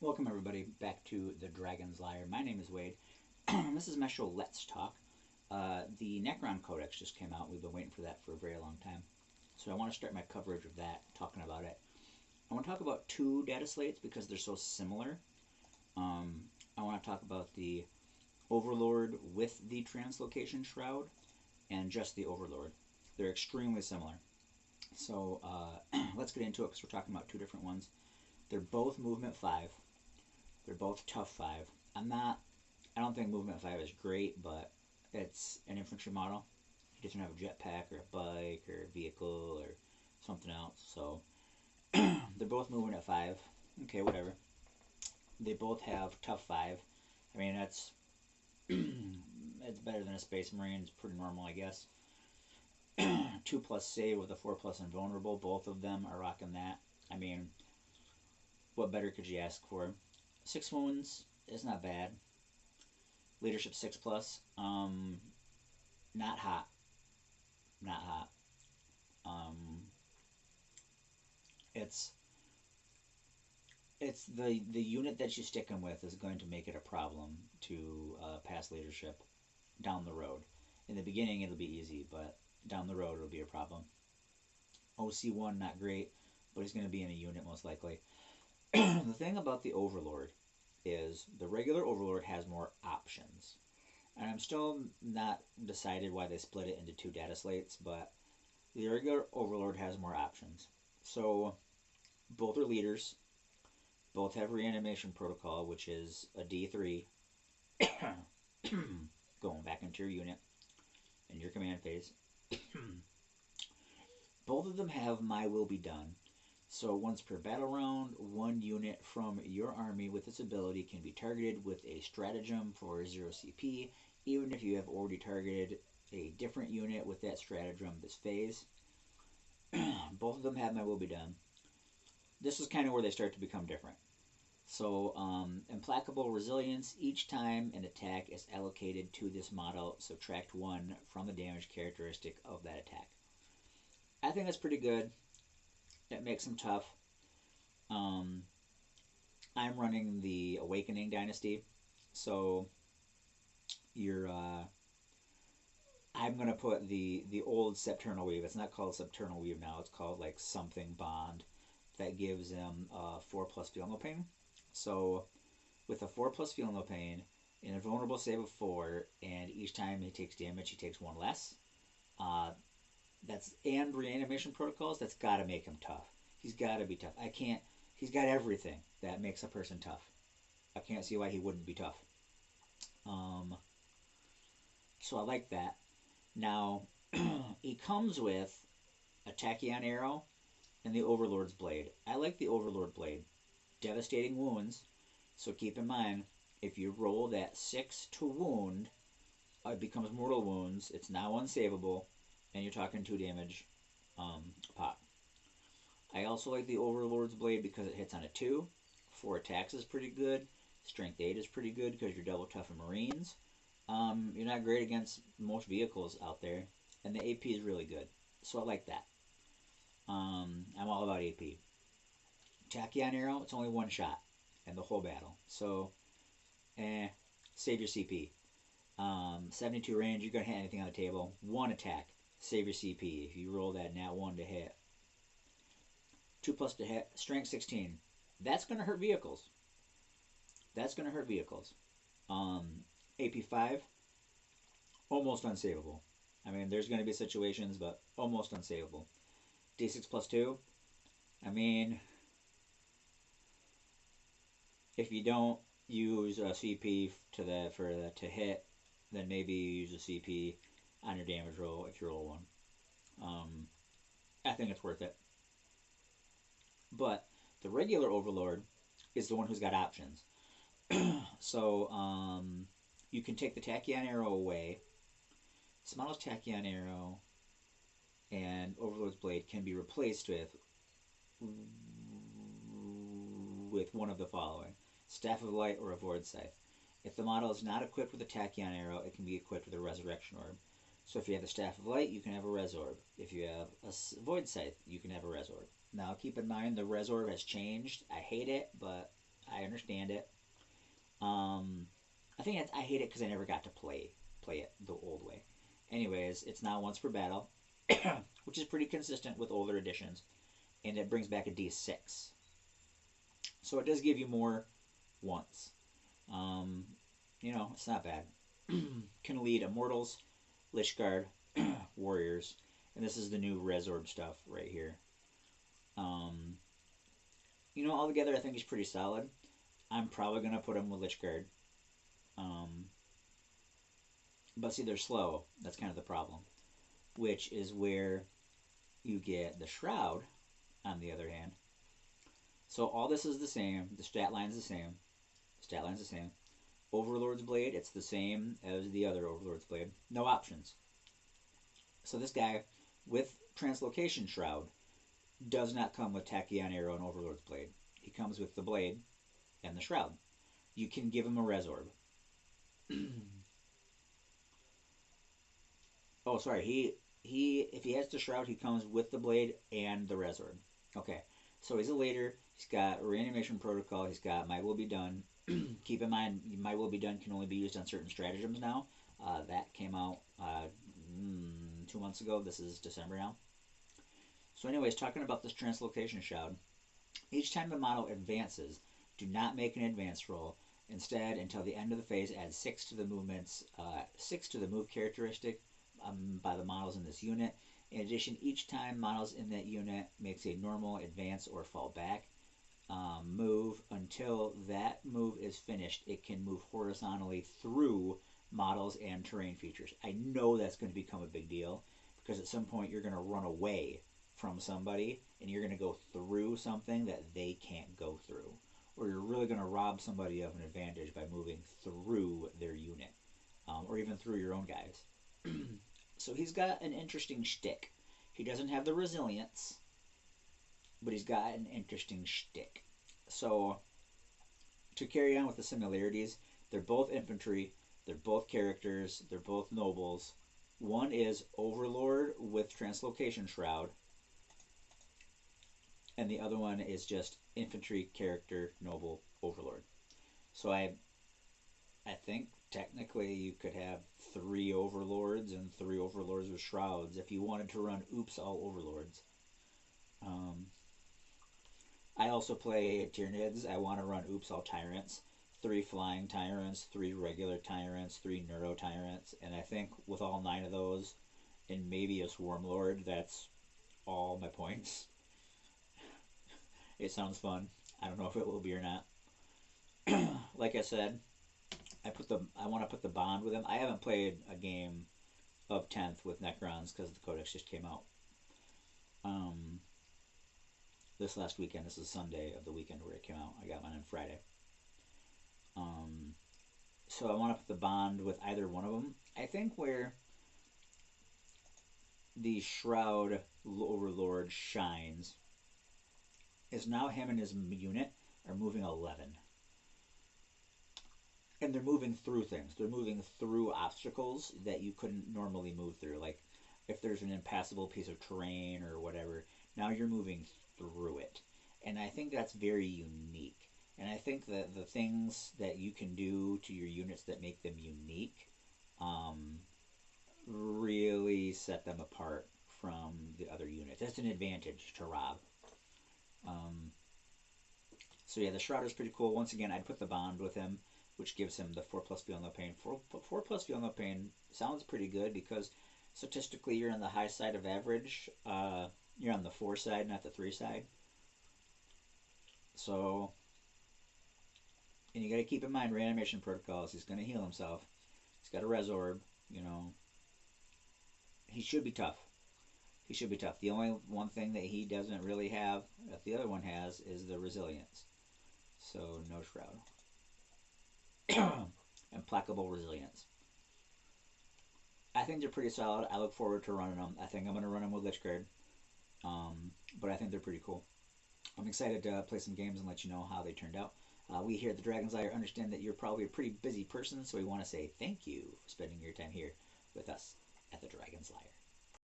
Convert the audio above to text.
Welcome everybody back to the Dragon's Lair. My name is Wade. This is my show Let's Talk. The Necron Codex just came out. We've been waiting for that for a very long time. So I want to start my coverage of that, talking about it. I want to talk about two data slates because they're so similar. I want to talk about the Overlord with the translocation shroud and just the Overlord. They're extremely similar. So let's get into it because we're talking about two different ones. They're both movement 5. They're both tough 5. I don't think movement 5 is great, but it's an infantry model. He doesn't have a jetpack or a bike or a vehicle or something else. So they're both moving at 5. Okay, whatever. They both have tough 5. I mean, that's it's better than a Space Marine. It's pretty normal, I guess. 2+ save with a 4+ invulnerable. Both of them are rocking that. I mean, what better could you ask for? 6 wounds is not bad. Leadership 6+. Not hot. Not hot. It's the unit that you stick him with is going to make it a problem to pass leadership down the road. In the beginning it'll be easy, but down the road it'll be a problem. OC1 not great, but he's going to be in a unit most likely. The thing about the Overlord is the regular Overlord has more options. And I'm still not decided why they split it into 2 data slates, but the regular Overlord has more options. So both are leaders. Both have reanimation protocol, which is a D3 going back into your unit in your command phase. Both of them have My Will Be Done. So once per battle round, 1 unit from your army with this ability can be targeted with a stratagem for 0 CP, even if you have already targeted a different unit with that stratagem this phase. Both of them have My Will Be Done. This is kind of where they start to become different. So, Implacable Resilience, each time an attack is allocated to this model, subtract 1 from the damage characteristic of that attack. I think that's pretty good. That makes them tough. I'm running the Awakening Dynasty, so I'm going to put the old Septernal Weave. It's not called Septernal Weave now. It's called like something Bond that gives him 4+ Feel No Pain. So with a 4+ Feel No Pain, an invulnerable save of 4, and each time he takes damage, he takes 1 less. And reanimation protocols, that's got to make him tough. He's got to be tough. He's got everything that makes a person tough. I can't see why he wouldn't be tough. So I like that. Now, he comes with a Tachyon Arrow and the Overlord's Blade. I like the Overlord Blade. Devastating wounds, so keep in mind, if you roll that 6 to wound, it becomes mortal wounds. It's now unsavable, and you're talking 2 damage pop. I also like the Overlord's Blade because it hits on a 2. 4 attacks is pretty good. Strength 8 is pretty good because you're double tough in Marines. You're not great against most vehicles out there, and the AP is really good. So I like that. I'm all about AP. Tachyon Arrow, it's only 1 shot in the whole battle. So, save your CP. 72 range, you're going to hit anything on the table. 1 attack, save your CP. If you roll that nat 1 to hit. 2+ to hit, strength 16. That's going to hurt vehicles. That's going to hurt vehicles. AP 5, almost unsavable. I mean, there's going to be situations, but almost unsavable. D6 + 2, I mean, if you don't use a CP to hit, then maybe you use a CP on your damage roll if you roll 1. I think it's worth it. But the regular Overlord is the one who's got options. So you can take the Tachyon Arrow away. Smallest Tachyon Arrow and Overlord's Blade can be replaced with one of the following: Staff of Light or a Void Scythe. If the model is not equipped with a Tachyon Arrow, it can be equipped with a Resurrection Orb. So if you have a Staff of Light, you can have a Res Orb. If you have a Void Scythe, you can have a Res Orb. Now keep in mind the Res Orb has changed. I hate it, but I understand it. I think I hate it because I never got to play it the old way. Anyways, it's now once per battle, which is pretty consistent with older editions, and it brings back a D6. So it does give you more once. Um, it's not bad. Can lead Immortals, Lich Guard, Warriors, and this is the new Resorb stuff right here. Um, Altogether, I think he's pretty solid. I'm probably going to put him with Lich Guard. Um, but see, they're slow. That's kind of the problem. Which is where you get the Shroud, on the other hand. So all this is the same. The stat line's the same. Stat line's the same. Overlord's Blade, it's the same as the other Overlord's Blade. No options. So this guy, with Translocation Shroud, does not come with Tachyon Arrow and Overlord's Blade. He comes with the Blade and the Shroud. You can give him a Resorb. Oh, sorry. He if he has the Shroud, he comes with the Blade and the Resorb. Okay. So he's a leader. He's got Reanimation Protocol. He's got My Will Be Done. Keep in mind, My Will Be Done can only be used on certain stratagems now. That came out 2 months ago. This is December now. So anyways, talking about this Translocation Shroud, each time the model advances, do not make an advance roll. Instead, until the end of the phase, add 6 to the movements, 6 to the move characteristic by the models in this unit. In addition, each time models in that unit makes a normal, advance, or fall back move, until that move is finished, it can move horizontally through models and terrain features. I know that's going to become a big deal because at some point you're going to run away from somebody and you're going to go through something that they can't go through. Or you're really going to rob somebody of an advantage by moving through their unit, or even through your own guys. So he's got an interesting shtick. He doesn't have the resilience, but he's got an interesting shtick. So, to carry on with the similarities, they're both infantry, they're both characters, they're both nobles. One is Overlord with Translocation Shroud, and the other one is just infantry character noble Overlord. So I think technically you could have 3 Overlords and 3 Overlords with Shrouds if you wanted to run Oops All Overlords. I also play Tyranids. I want to run Oops All Tyrants. 3 Flying Tyrants, 3 regular Tyrants, 3 Neuro Tyrants, and I think with all 9 of those and maybe a Swarm Lord, that's all my points. It sounds fun. I don't know if it will be or not. Like I said, I want to put the bond with him. I haven't played a game of 10th with Necrons because the Codex just came out. This last weekend. This is Sunday of the weekend where it came out. I got mine on Friday. So I want to put the bond with either one of them. I think where the Shroud Overlord shines is now him and his unit are moving 11. And they're moving through things. They're moving through obstacles that you couldn't normally move through. Like if there's an impassable piece of terrain or whatever, now you're moving through it. And I think that's very unique. And I think that the things that you can do to your units that make them unique really set them apart from the other units. That's an advantage to rob. So yeah, the Shroud is pretty cool. Once again, I'd put the bond with him, which gives him the 4+ Feel No Pain. 4+ Feel No Pain sounds pretty good because statistically you're on the high side of average. You're on the 4 side, not the 3 side. So, and you got to keep in mind reanimation protocols. He's going to heal himself. He's got a Resorb. He should be tough. He should be tough. The only one thing that he doesn't really have, that the other one has, is the resilience. So, no Shroud. Implacable resilience. I think they're pretty solid. I look forward to running them. I think I'm going to run them with Lich Guard. But I think they're pretty cool. I'm excited to play some games and let you know how they turned out. We here at the Dragon's Lair understand that you're probably a pretty busy person, so we want to say thank you for spending your time here with us at the Dragon's Lair.